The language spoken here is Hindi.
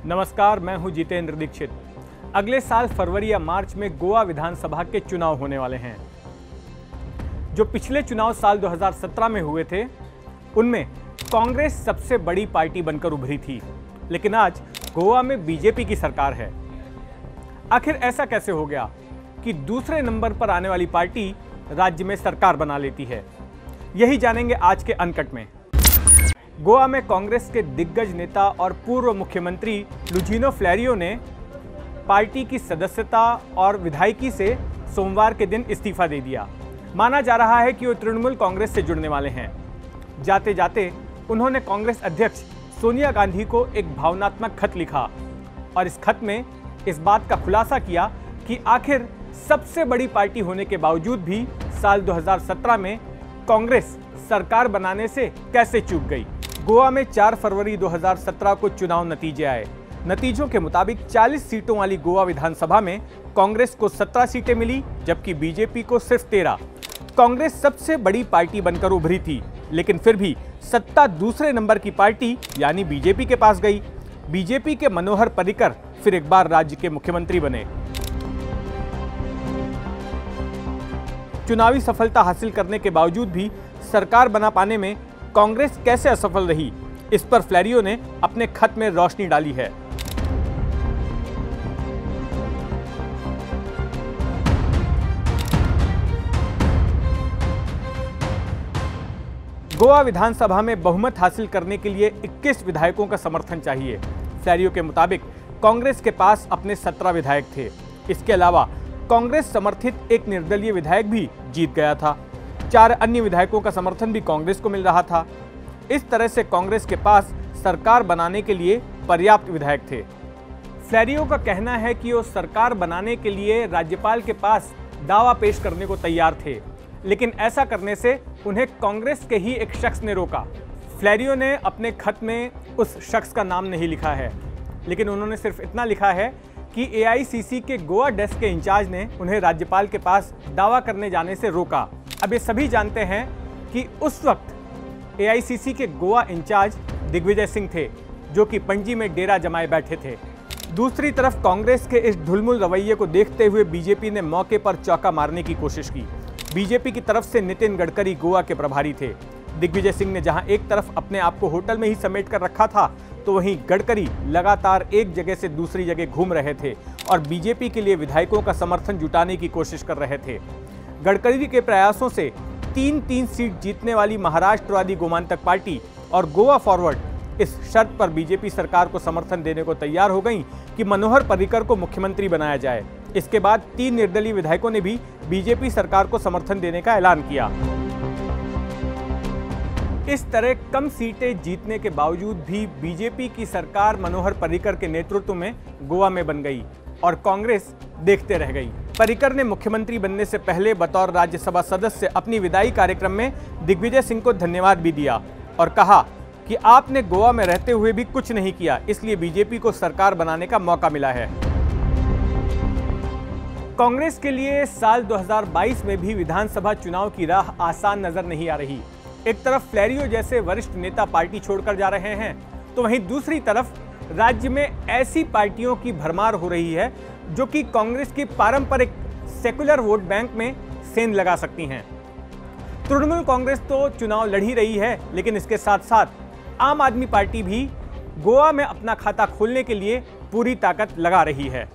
नमस्कार, मैं हूं जितेंद्र दीक्षित। अगले साल फरवरी या मार्च में गोवा विधानसभा के चुनाव होने वाले हैं। जो पिछले चुनाव साल 2017 में हुए थे, उनमें कांग्रेस सबसे बड़ी पार्टी बनकर उभरी थी, लेकिन आज गोवा में बीजेपी की सरकार है। आखिर ऐसा कैसे हो गया कि दूसरे नंबर पर आने वाली पार्टी राज्य में सरकार बना लेती है? यही जानेंगे आज के अनकट में। गोवा में कांग्रेस के दिग्गज नेता और पूर्व मुख्यमंत्री लुझिनो फ्लेरियो ने पार्टी की सदस्यता और विधायकी से सोमवार के दिन इस्तीफा दे दिया। माना जा रहा है कि वो तृणमूल कांग्रेस से जुड़ने वाले हैं। जाते जाते उन्होंने कांग्रेस अध्यक्ष सोनिया गांधी को एक भावनात्मक खत लिखा और इस खत में इस बात का खुलासा किया कि आखिर सबसे बड़ी पार्टी होने के बावजूद भी साल 2017 में कांग्रेस सरकार बनाने से कैसे चूक गई। गोवा में 4 फरवरी 2017 को चुनाव नतीजे आए। नतीजों के मुताबिक 40 सीटों वाली गोवा विधानसभा में कांग्रेस को 17 सीटें मिली, जबकि बीजेपी को सिर्फ 13। कांग्रेस सबसे बड़ी पार्टी बनकर उभरी थी, लेकिन फिर भी सत्ता दूसरे नंबर की पार्टी यानी बीजेपी के पास गई। बीजेपी के मनोहर पर्रिकर फिर एक बार राज्य के मुख्यमंत्री बने। चुनावी सफलता हासिल करने के बावजूद भी सरकार बना पाने में कांग्रेस कैसे असफल रही, इस पर फ्लेरियो ने अपने खत में रोशनी डाली है। गोवा विधानसभा में बहुमत हासिल करने के लिए 21 विधायकों का समर्थन चाहिए। फ्लेरियो के मुताबिक कांग्रेस के पास अपने 17 विधायक थे। इसके अलावा कांग्रेस समर्थित एक निर्दलीय विधायक भी जीत गया था। 4 अन्य विधायकों का समर्थन भी कांग्रेस को मिल रहा था। इस तरह से कांग्रेस के पास सरकार बनाने के लिए पर्याप्त विधायक थे। फ्लेरियो का कहना है कि वो सरकार बनाने के लिए राज्यपाल के पास दावा पेश करने को तैयार थे, लेकिन ऐसा करने से उन्हें कांग्रेस के ही एक शख्स ने रोका। फ्लेरियो ने अपने खत में उस शख्स का नाम नहीं लिखा है, लेकिन उन्होंने सिर्फ इतना लिखा है कि एआईसीसी के गोवा डेस्क के इंचार्ज ने उन्हें राज्यपाल के पास दावा करने जाने से रोका। अब ये सभी जानते हैं कि उस वक्त एआईसीसी के गोवा इंचार्ज दिग्विजय सिंह थे, जो कि पणजी में डेरा जमाए बैठे थे। दूसरी तरफ कांग्रेस के इस ढुलमुल रवैये को देखते हुए बीजेपी ने मौके पर चौका मारने की कोशिश की। बीजेपी की तरफ से नितिन गडकरी गोवा के प्रभारी थे। दिग्विजय सिंह ने जहां एक तरफ अपने आप को होटल में ही समेट कर रखा था, तो वहीं गडकरी लगातार एक जगह से दूसरी जगह घूम रहे थे और बीजेपी के लिए विधायकों का समर्थन जुटाने की कोशिश कर रहे थे। गडकरी के प्रयासों से 3-3 सीट जीतने वाली महाराष्ट्रवादी गोमांतक पार्टी और गोवा फॉरवर्ड इस शर्त पर बीजेपी सरकार को समर्थन देने को तैयार हो गई कि मनोहर पर्रिकर को मुख्यमंत्री बनाया जाए। इसके बाद 3 निर्दलीय विधायकों ने भी बीजेपी सरकार को समर्थन देने का ऐलान किया। इस तरह कम सीटें जीतने के बावजूद भी बीजेपी की सरकार मनोहर पर्रिकर के नेतृत्व में गोवा में बन गई और कांग्रेस देखते रह गई। पर्रिकर ने मुख्यमंत्री बनने से पहले बतौर राज्यसभा सदस्य अपनी विदाई कार्यक्रम में दिग्विजय सिंह को धन्यवाद भी दिया और कहा कि आपने गोवा में रहते हुए भी कुछ नहीं किया, इसलिए बीजेपी को सरकार बनाने का मौका मिला है। कांग्रेस के लिए साल 2022 में भी विधानसभा चुनाव की राह आसान नजर नहीं आ रही। एक तरफ फ्लेरियो जैसे वरिष्ठ नेता पार्टी छोड़कर जा रहे हैं, तो वहीं दूसरी तरफ राज्य में ऐसी पार्टियों की भरमार हो रही है जो कि कांग्रेस की पारंपरिक सेकुलर वोट बैंक में सेंध लगा सकती हैं। तृणमूल कांग्रेस तो चुनाव लड़ ही रही है, लेकिन इसके साथ साथ आम आदमी पार्टी भी गोवा में अपना खाता खोलने के लिए पूरी ताकत लगा रही है।